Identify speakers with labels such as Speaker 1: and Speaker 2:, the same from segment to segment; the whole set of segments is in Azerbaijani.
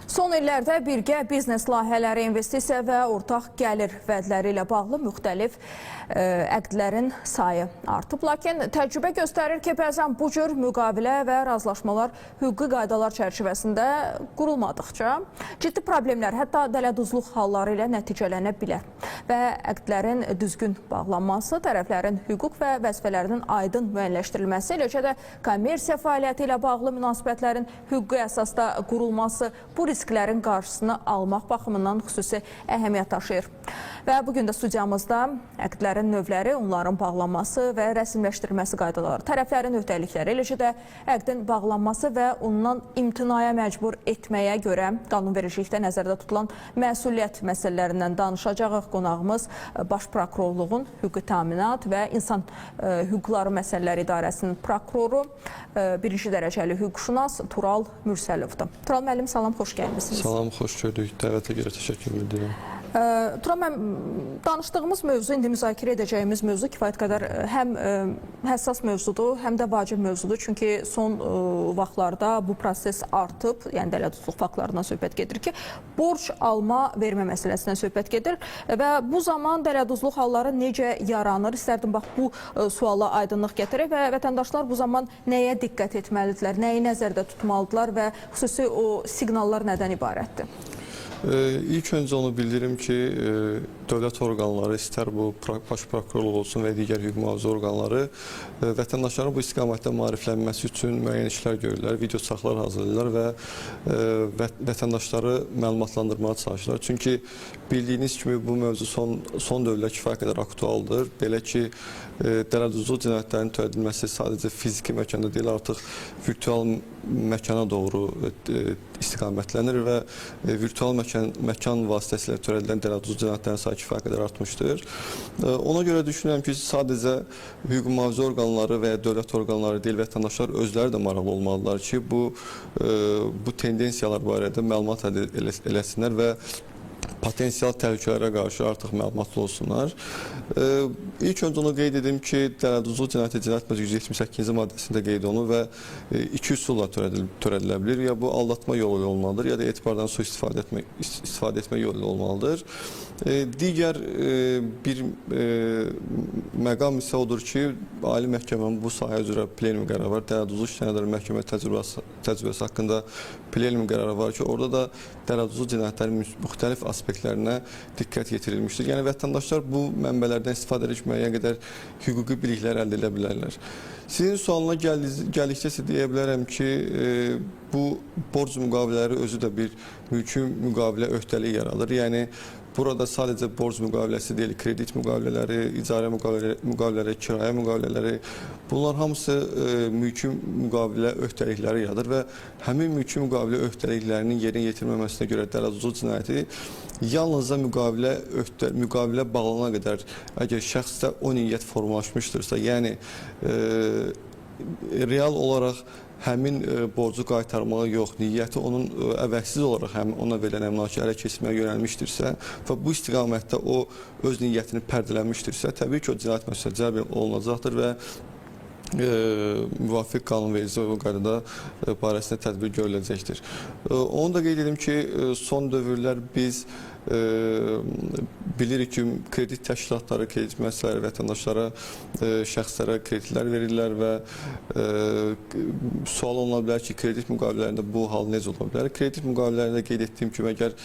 Speaker 1: Son illərdə birgə biznes layihələri, investisiya və ortaq gəlir vədləri ilə bağlı müxtəlif əqdlərin sayı artıb. Lakin təcrübə göstərir ki, bəzən bu cür müqavilə və razılaşmalar hüquqi qaydalar çərçivəsində qurulmadıqca ciddi problemlər, hətta dələduzluq halları ilə nəticələnə bilər. Və əqdlərin düzgün bağlanması, tərəflərin hüquq və vəzifələrinin aydın müəyyənləşdirilməsi, eləcə də kommersiya fəaliyyəti ilə bağlı münasibətlərin hüquqi əsasda qurulması bu risklərin qarşısını almaq baxımından xüsusi əhəmiyyət daşıyır. Və bugün də studiyamızda əqdlərin növləri, onların bağlanması və rəsmiləşdirilməsi qaydaları, tərəflərin öhdəlikləri, eləcə də əqdin bağlanması və ondan imtinaya məcbur etməyə görə qanunvericilikdə nəzərdə tutulan məsuliyyət məsələlərindən danışacağıq. Qonağımız Baş Prokurorluğun hüquqi təminat və insan hüquqları məsələləri idarəsinin prokuroru, birinci dərəcəli hüquqşünas Tural Mürsəlövdür. Tural müəllim, salam, xoş gəlmişsiniz.
Speaker 2: Salam, xoş gördük. Dəvətə görə təşəkkür edirəm.
Speaker 1: Tural müəllim, danışdığımız mövzu, indi müzakirə edəcəyimiz mövzu kifayət qədər həm həssas mövzudur, həm də vacib mövzudur. Çünki son vaxtlarda bu proses artıb, yəni dələduzluq faktlarından söhbət gedir ki, borc alma, vermə məsələsindən söhbət gedir və bu zaman dələduzluq halları necə yaranır? İstərdim bax bu suala aydınlıq gətirək və vətəndaşlar bu zaman nəyə diqqət etməlidirlər, nəyi nəzərdə tutmalıdırlar və xüsusi o siqnallar nədən ibarətdir?
Speaker 2: İlk öncə onu bildirim ki, dövlət orqanları, istər bu baş prokurorluq olsun və digər hüquq mühafizə orqanları vətəndaşların bu istiqamətdə maariflənməsi üçün müəyyən işlər görürlər, video saxlar hazırlayırlar və vətəndaşları məlumatlandırmağa çalışırlar. Çünki bildiyiniz kimi bu mövzu son dövrdə kifayət qədər aktualdır. Belə ki, dələduzluq cinayətlərinin törədilməsi sadəcə fiziki məkanda deyil, artıq virtual məkana doğru istiqamətlənir və virtual məkan vasitəsilə törədilən dələduzluq cinayətlərinin sayı kifayət qədər artmışdır. Ona görə düşünürəm ki, sadəcə hüquq mühafizə orqanları və ya dövlət orqanları deyil, vətəndaşlar özləri də maraqlı olmalıdırlar ki, bu tendensiyalar barədə məlumat əldə eləsinlər və potensial təhlükələrə qarşı artıq məlumatlı olsunlar. İlk öncə onu qeyd edim ki, dələduzluq cinayəti Cinayət Məcəlləsinin 178-ci maddəsində qeyd olunur və iki üsulla törədilə bilir. Ya bu aldatma yolu ilə olmalıdır, ya da etibardan sui-istifadə etmə yolu ilə olmalıdır. Digər bir məqam isə odur ki, Ali Məhkəmənin bu sahə üzrə plenum qərarı var. Dələduzluq işlənənlərin məhkəmə təcrübəsi haqqında plenum qərarı var ki, orada da dələduzluq cinayətlərin müxtəlif aspektlərinə diqqət yetirilmişdir. Yəni, vətəndaşlar bu mənbələrdən istifadə edərək müəyyən qədər hüquqi biliklər əldə edə bilərlər. Sizin sualına gəldikcə isə deyə bilərəm ki, bu borc müqavilələri özü də bir mülki müqavilə öhdəliyi yaradır. Yəni, burada sadəcə borc müqaviləsi deyil, kredit müqavilələri, icarə müqavilələri, kirayə müqavilələri, bunlar hamısı mülki müqavilə öhdəlikləri yaradır və həmin mülki müqavilə öhdəliklərinin yerinə yetirməməsinə görə dələduzluq cinayəti yalnızca müqavilə bağlanana qədər, əgər şəxsdə o niyyət formalaşmışdırsa, yəni real olaraq həmin borcu qaytarmağa yox, niyyəti onun əvəzsiz olaraq ona verilən əmlakı ələ keçirməyə yönəlmişdirsə və bu istiqamətdə o öz niyyətini pərdələnmişdirsə, təbii ki, o cinayət məsuliyyətinə cəlb olunacaqdır və müvafiq qanunverici qaydada barəsində tədbir görüləcəkdir. Onu da qeyd edim ki, son dövrlər biz bilirik ki, kredit təşkilatları, kredit müəssisələri vətəndaşlara, şəxslərə kreditlər verirlər və sual oluna bilər ki, kredit müqavilələrində bu hal necə ola bilər? Kredit müqavilələrində qeyd etdiyim kimi, əgər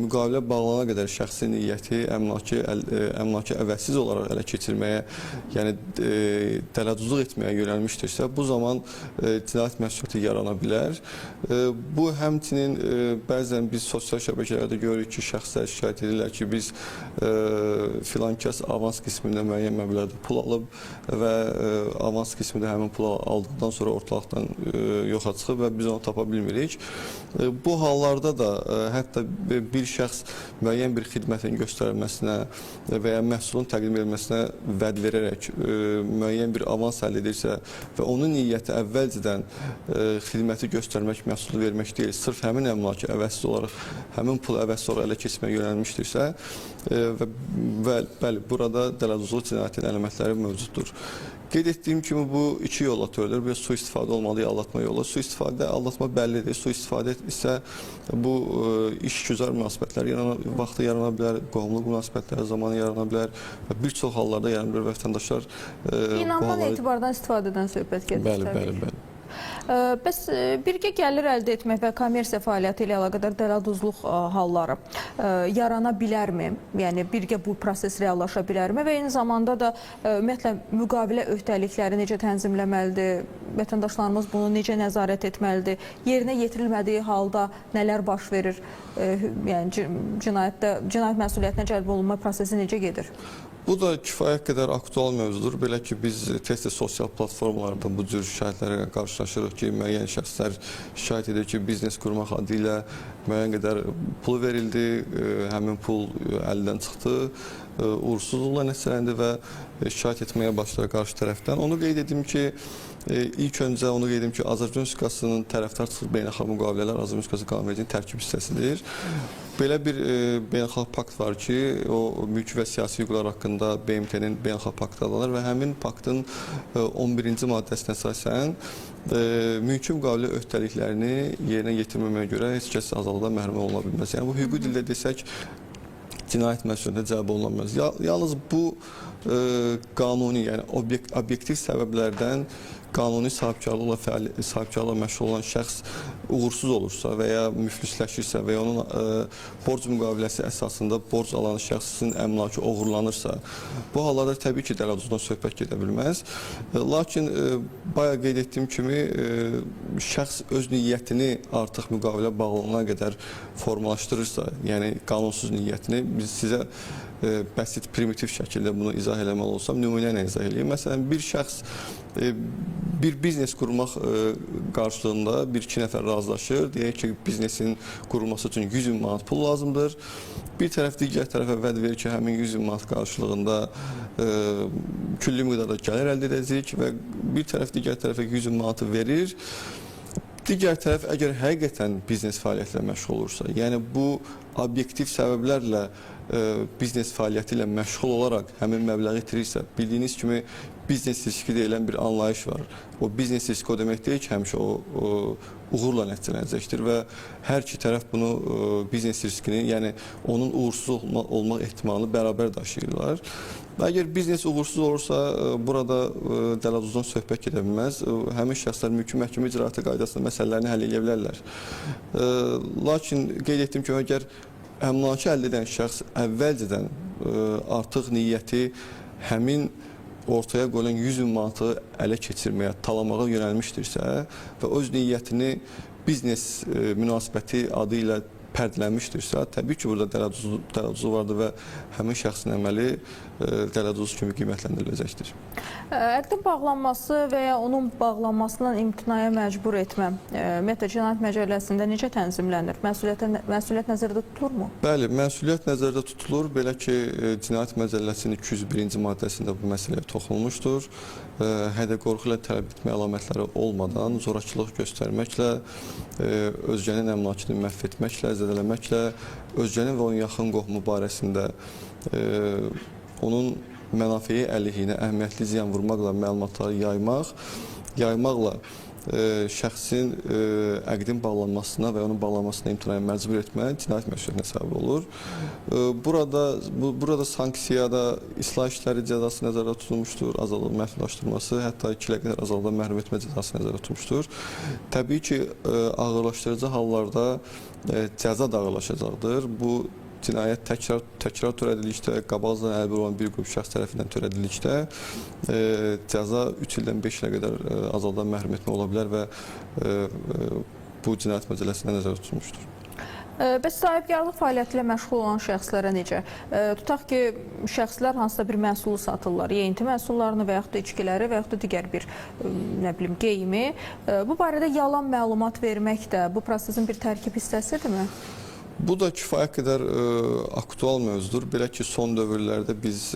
Speaker 2: müqavilə bağlanana qədər şəxsin niyyəti əmlakı əvəzsiz olaraq ələ keçirməyə, yəni dələduzluq etməyə yönəlmişdirsə, bu zaman cinayət məsuliyyəti yarana bilər. Bu həmçinin bəzən biz sosial şəbəkələrdə görürük ki, şəxslər şikayət edirlər ki, biz filan kəs avans qismində müəyyən məbləğdə pul alıb və avans qismində həmin pulu aldıqdan sonra ortalıqdan yoxa çıxıb və biz onu tapa bilmirik. Bu hallarda da hətta bir şəxs müəyyən bir xidmətin göstərilməsinə və ya məhsulun təqdim edilməsinə vəd verərək müəyyən bir avans əldə edirsə və onun niyyəti əvvəlcədən xidməti göstərmək, məhsulu vermək deyil, sırf həmin əmlakı əvəzsiz olaraq, həmin pul əvəzsiz olaraq ələ keçirməyə yönəlmişdirsə və bəli, burada dələduzluq cinayətinin əlamətləri mövcuddur. Qeyd etdiyim kimi bu iki yolla törülür. Bir sui-istifadə olmalı, ya aldatma yolu. Sui-istifadə, aldatma bəllidir. Sui-istifadə isə bu işgüzar münasibətlər vaxtı yarana bilər, qohumluq münasibətləri zamanı yarana bilər və bir çox hallarda yarana bilər və vətəndaşlar
Speaker 1: İnandan etibardan istifadədən söhbət gedir.
Speaker 2: Bəli.
Speaker 1: Bəs birgə gəlir əldə etmək və kommersiya fəaliyyəti ilə əlaqədar dələduzluq halları yarana bilərmi? Yəni birgə bu proses reallaşa bilərmi və eyni zamanda da ümumiyyətlə müqavilə öhdəlikləri necə tənzimləməlidir? Vətəndaşlarımız bunu necə nəzarət etməlidir? Yerinə yetirilmədiyi halda nələr baş verir? Yəni cinayət məsuliyyətinə cəlb olunma prosesi necə gedir?
Speaker 2: Bu da kifayət qədər aktual mövzudur. Belə ki, biz tez-tez sosial platformalarda bu cür şikayətlərlə qarşılaşırıq ki, müəyyən şəxslər şikayət edir ki, biznes qurmaq adı ilə müəyyən qədər pul verildi, həmin pul əldən çıxdı, uğursuzluqla nəticələndi və şikayət etməyə başladı qarşı tərəfdən. Onu qeyd edim ki, ilk öncə onu qeyd edim ki, Azərbaycan Respublikasının tərəfdar çıxış beynəlxalq müqavilələr Azərbaycan Respublikası qanunvericiliyinin tərkib hissəsidir. Belə bir beynəlxalq pakt var ki, o mülki və siyasi hüquqlar haqqında BMT-nin beynəlxalq paktı adlanır və həmin paktın 11-ci maddəsinə əsasən mülki müqavilə öhdəliklərini yerinə yetirməməyə görə heç kəs azadlıqdan məhrum oluna bilməz. Yəni bu hüquqi dildə desək cinayət məsuliyyətinə cəlb oluna bilməz. Yalnız bu qanuni, yəni obyektiv səbəblərdən qanuni sahibkarlıqla məşğul olan şəxs uğursuz olursa və ya müflisləşirsə və ya onun borc müqaviləsi əsasında borc alan şəxsin əmlakı oğurlanırsa, bu hallarda təbii ki, dələduzdan söhbət gedə bilməz. Lakin bayaq qeyd etdiyim kimi şəxs öz niyyətini artıq müqavilə bağlılığına qədər formalaşdırırsa, yəni qanunsuz niyyətini biz sizə bəsit, primitiv şəkildə bunu izah eləməli olsam, nümunə ilə izah eləyim. Məsələn, bir şəxs bir biznes qurmaq qarşılığında bir-iki nəfər razılaşır. Deyək ki, biznesin qurulması üçün 100 min manat pul lazımdır. Bir tərəf digər tərəfə vəd verir ki, həmin 100 min manat qarşılığında külli miqdarda gəlir əldə edəcək və bir tərəf digər tərəfə 100 min manatı verir. Digər tərəf əgər həqiqətən biznes fəaliyyəti ilə məşğul olursa, yəni bu obyektiv səbəblərlə biznes fəaliyyəti ilə məşğul olaraq həmin məbləği itirirsə, bildiyiniz kimi biznes riski deyilən bir anlayış var. O biznes riski o demək deyil ki, həmişə o uğurla nəticələnəcəkdir və hər iki tərəf bunu biznes riskini, yəni onun uğursuz olmaq ehtimalını bərabər daşıyırlar. Əgər biznes uğursuz olursa, burada dələduzdan söhbət gedə bilməz. Həmin şəxslər mülki məhkəmə icraatı qaydasında məsələlərini həll edə bilərlər. Lakin qeyd etdiyim kimi, əgər əmlakı əldə edən şəxs əvvəlcədən artıq niyyəti həmin ortaya qoyulan 100 min manatı ələ keçirməyə, talamağa yönəlmişdirsə və öz niyyətini biznes münasibəti adı ilə pərdələnmişdirsə, təbii ki, burada dələduzluq vardır və həmin şəxsin əməli dələduz kimi qiymətləndiriləcəkdir.
Speaker 1: Əqdin bağlanması və ya onun bağlanmasından imtinaya məcbur etmə, ümumiyyətlə cinayət məcəlləsində necə tənzimlənir? Məsuliyyət nəzərdə tutulurmu? Bəli,
Speaker 2: məsuliyyət nəzərdə tutulur. Belə ki, cinayət məcəlləsinin 201-ci maddəsində bu məsələyə toxunulmuşdur. Hədə qorxu ilə tələb etmə əlamətləri olmadan zorakılıq göstərməklə, özgənin əmlakını məhv etməklə, zədələməklə, özgənin və onun yaxın qohumu barəsində onun mənafeyi əleyhinə əhəmiyyətli ziyan vurmaqla məlumatları yaymaqla şəxsin əqdin bağlanmasına və onun bağlanmasına imtinaya məcbur etmə cinayət məsuliyyətinə səbəb olur. Burada sanksiyada islah işləri cəzası nəzərdə tutulmuşdur, azadlıq məhdudlaşdırılması, hətta 2 ilə qədər azadlıqdan məhrum etmə cəzası nəzərdə tutulmuşdur. Təbii ki, ağırlaşdırıcı hallarda cəza da ağırlaşacaqdır. Bu cinayət təkrar törədildikdə, qabaqcadan əlbir olan bir qrup şəxs tərəfindən törədildikdə cəza 3 ildən 5 ilə qədər azadlıqdan məhrum etmə ola bilər və bu cinayət məcəlləsində nəzərdə tutulmuşdur.
Speaker 1: Bəs sahibkarlıq fəaliyyəti ilə məşğul olan şəxslərə necə? Tutaq ki, şəxslər hansısa bir məhsulu satırlar, yeyinti məhsullarını və yaxud da içkiləri və yaxud da digər bir, nə bilim, geyimi. Bu barədə yalan məlumat vermək də bu prosesin bir tərkib hissəsidirmi?
Speaker 2: Bu da kifayət qədər aktual mövzudur. Belə ki, son dövrlərdə biz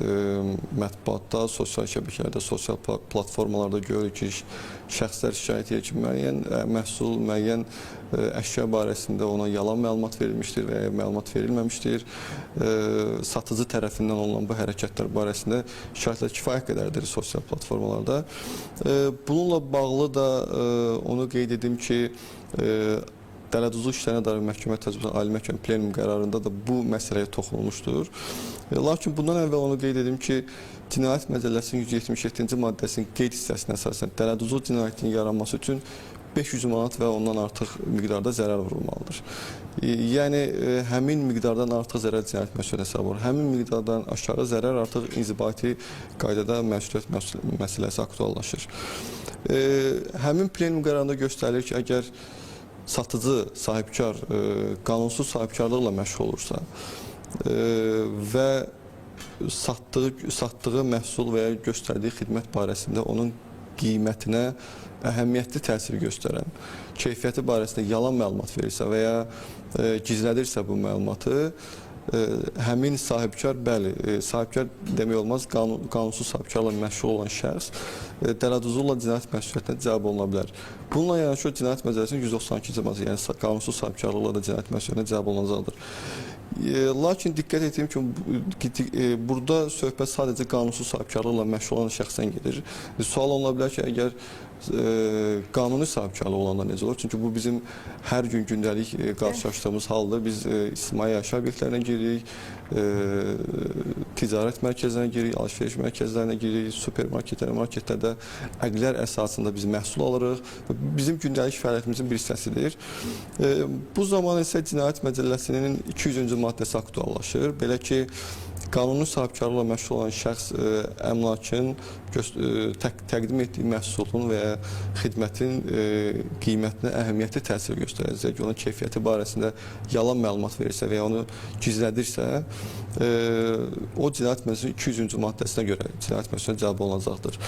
Speaker 2: mətbuatda, sosial şəbəkələrdə, sosial platformalarda görürük ki, şəxslər şikayət edir ki, müəyyən məhsul, müəyyən əşya barəsində ona yalan məlumat verilmişdir və ya məlumat verilməmişdir. Satıcı tərəfindən olunan bu hərəkətlər barəsində şikayətlər kifayət qədərdir sosial platformalarda. Bununla bağlı da onu qeyd edim ki, Dələduzluq işlərinə dair məhkəmə təcrübəsi Ali Məhkəmə plenum qərarında da bu məsələyə toxunulmuşdur. Lakin bundan əvvəl onu qeyd edim ki, Cinayət Məcəlləsinin 177-ci maddəsinin qeyd hissəsinə əsasən dələduzluq cinayətinin yaranması üçün 500 manat və ondan artıq miqdarda zərər vurulmalıdır. Yəni, həmin miqdardan artıq zərər cinayət məsuliyyətinə hesab olur. Həmin miqdardan aşağı zərər artıq inzibati qaydada məsuliyyət məsələsi aktuallaşır. Həmin plenum qərarında göstərilir ki, əgər satıcı, sahibkar qanunsuz sahibkarlıqla məşğul olursa və satdığı məhsul və ya göstərdiyi xidmət barəsində onun qiymətinə əhəmiyyətli təsir göstərən, keyfiyyəti barəsində yalan məlumat verirsə və ya gizlədirsə bu məlumatı, həmin sahibkar, bəli, sahibkar demək olmaz, qanunsuz sahibkarla məşğul olan şəxs dələduzluqla cinayət məsuliyyətinə cəlb oluna bilər. Bununla yanaşı Cinayət Məcəlləsinin 192-ci maddəsi, yəni qanunsuz sahibkarlıqla da cinayət məsuliyyətinə cəlb olunacaqdır. Lakin diqqət etdiyim ki, burada söhbət sadəcə qanunsuz sahibkarlıqla məşğul olan şəxsdən gedir. Sual oluna bilər ki, əgər qanuni sahibkarlıq olanda necə olur? Çünki bu bizim hər gün gündəlik qarşılaşdığımız haldır. Biz ictimai yaşayış obyektlərinə giririk, ticarət mərkəzlərinə giririk, alış-veriş mərkəzlərinə giririk, supermarketlərə, marketlərdə əqlər əsasında biz məhsul alırıq. Bizim gündəlik fəaliyyətimizin bir hissəsidir. Bu zaman isə Cinayət Məcəlləsinin 200-cü maddəsi aktuallaşır. Belə ki, qanuni sahibkarlıqla məşğul olan şəxs əmlakın təqdim etdiyi məhsulun və ya xidmətin qiymətinə əhəmiyyətli təsir göstərəcək, onun keyfiyyəti barəsində yalan məlumat verirsə və ya onu gizlədirsə, o Cinayət Məcəlləsinin 200-cü maddəsinə görə cinayət məsuliyyətinə cəlb olunacaqdır.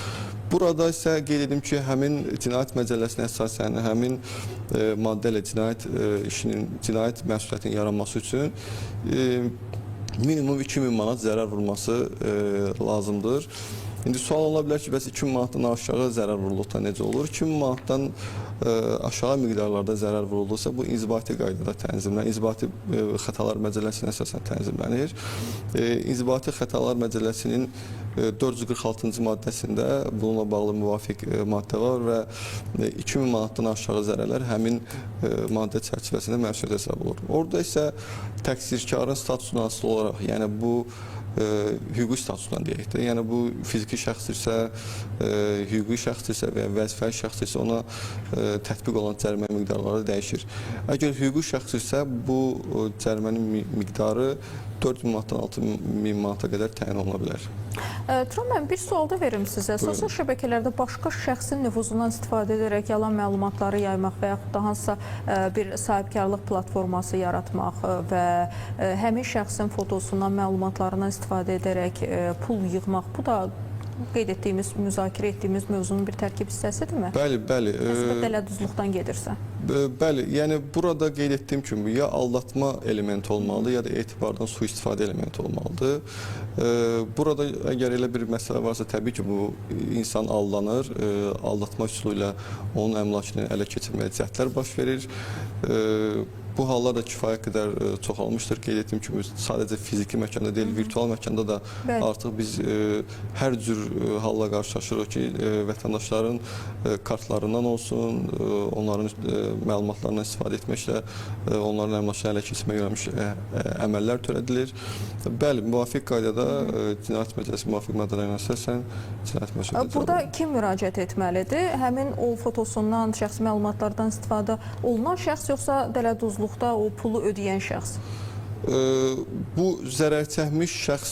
Speaker 2: Burada isə qeyd edim ki, həmin Cinayət Məcəlləsinə əsasən həmin maddə ilə cinayət məsuliyyətinin yaranması üçün minimum 2000 manat zərər vurması lazımdır. İndi sual ola bilər ki, bəs 2000 manatdan aşağı zərər vurulduqda necə olur? 2000 manatdan aşağı miqdarlarda zərər vurulduqsa, bu inzibati qaydada tənzimlənir. İnzibati xətalar məcəlləsinə əsasən tənzimlənir. İnzibati xətalar məcəlləsinin 446-cı maddəsində bununla bağlı müvafiq maddə var və 2000 manatdan aşağı zərərlər həmin maddə çərçivəsində məsuliyyət hesab olunur. Orada isə təqsirkarın statusuna asılı olaraq, yəni bu hüquqi statusundan deyək də, yəni bu fiziki şəxsdirsə, hüquqi şəxsdirsə və ya vəzifəli şəxsdirsə ona tətbiq olan cərimə miqdarları dəyişir. Əgər hüquqi şəxsdirsə, bu cərimənin miqdarı 4000 manatdan 6000 manata qədər təyin oluna bilər.
Speaker 1: Turan müəllim, bir sual da verim sizə. Sosial şəbəkələrdə başqa şəxsin nüfuzundan istifadə edərək yalan məlumatları yaymaq və yaxud da hansısa bir sahibkarlıq platforması yaratmaq və həmin şəxsin fotosundan, məlumatlarından istifadə edərək pul yığmaq, bu da qeyd etdiyimiz, müzakirə etdiyimiz mövzunun bir tərkib hissəsidirmi?
Speaker 2: Bəli, bəli.
Speaker 1: Dələduzluqdan gedirsə.
Speaker 2: Bəli, yəni burada qeyd etdiyim kimi ya aldatma elementi olmalıdır, ya da etibardan sui-istifadə elementi olmalıdır. Burada əgər elə bir məsələ varsa, təbii ki, bu insan aldanır, aldatma üsulu ilə onun əmlakını ələ keçirməyə cəhdlər baş verir. Bu hallar da kifayət qədər çoxalmışdır. Qeyd etdiyim kimi, sadəcə fiziki məkanda deyil, virtual məkanda da artıq biz hər cür halla qarşılaşırıq ki, vətəndaşların kartlarından olsun, onların məlumatlarından istifadə etməklə onların əmlakını ələ keçirməyə yönəlmiş əməllər törədilir. Bəli, müvafiq qaydada Cinayət Məcəlləsinin müvafiq maddələrinə əsasən cinayət məsuliyyəti.
Speaker 1: Burada kim müraciət etməlidir? Həmin o fotosundan, şəxsi məlumatlardan istifadə olunan şəxs, yoxsa dələduzluqda o pulu ödəyən şəxs?
Speaker 2: Bu zərər çəkmiş şəxs...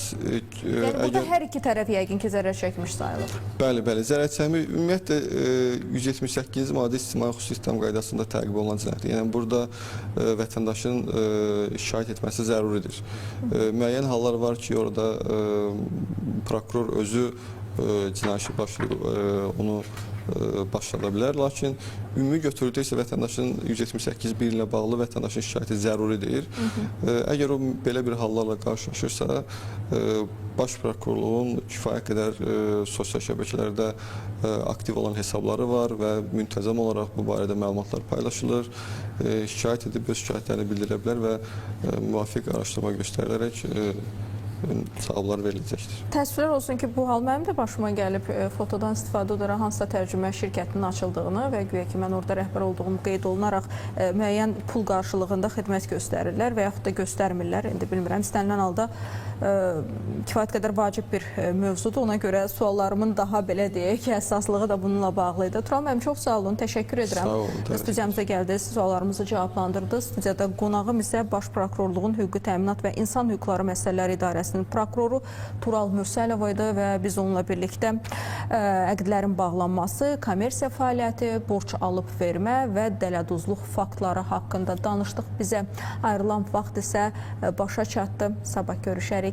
Speaker 1: Yəni burada hər iki tərəf yəqin ki, zərər çəkmiş sayılır.
Speaker 2: Bəli, bəli. Zərər çəkmiş, ümumiyyətlə 178-ci maddə ictimai xüsusi istihdam qaydasında təqib olunan cinayətdir. Yəni burada vətəndaşın şikayət etməsi zəruridir. Müəyyən hallar var ki, orada prokuror özü cinayət işi başlayıb, onu başlada bilər. Lakin ümumi götürüldə isə vətəndaşın 178.1 ilə bağlı vətəndaşın şikayəti zəruridir. Əgər o belə bir hallarla qarşılaşırsa, Baş Prokurorluğun kifayət qədər sosial şəbəkələrdə aktiv olan hesabları var və müntəzəm olaraq bu barədə məlumatlar paylaşılır. Şikayət edib öz şikayətlərini bildirə bilər və müvafiq araşdırma göstərilərək cavablar veriləcəkdir.
Speaker 1: Təəssüflər olsun ki, bu hal mənim də başıma gəlib. Fotodan istifadə edərək hansısa tərcümə şirkətinin açıldığını və güya ki, mən orada rəhbər olduğum qeyd olunaraq müəyyən pul qarşılığında xidmət göstərirlər və yaxud da göstərmirlər. İndi bilmirəm, istənilən halda kifayət qədər vacib bir mövzudur. Ona görə suallarımın daha belə deyək ki, əsaslığı da bununla bağlı idi. Tural müəllim, çox sağ olun, təşəkkür edirəm.
Speaker 2: Sağ olun.
Speaker 1: Studiyamıza gəldiniz, suallarımızı cavablandırdınız. Studiyada qonağım isə Baş Prokurorluğun Hüquqi Təminat və İnsan Hüquqları Məsələləri İdarəsinin prokuroru Tural Mürsəlov idi və biz onunla birlikdə əqdlərin bağlanması, kommersiya fəaliyyəti, borc alıb vermə və dələduzluq faktları haqqında danışdıq. Bizə ayrılan vaxt isə başa çatdı. Sabah görüşərik.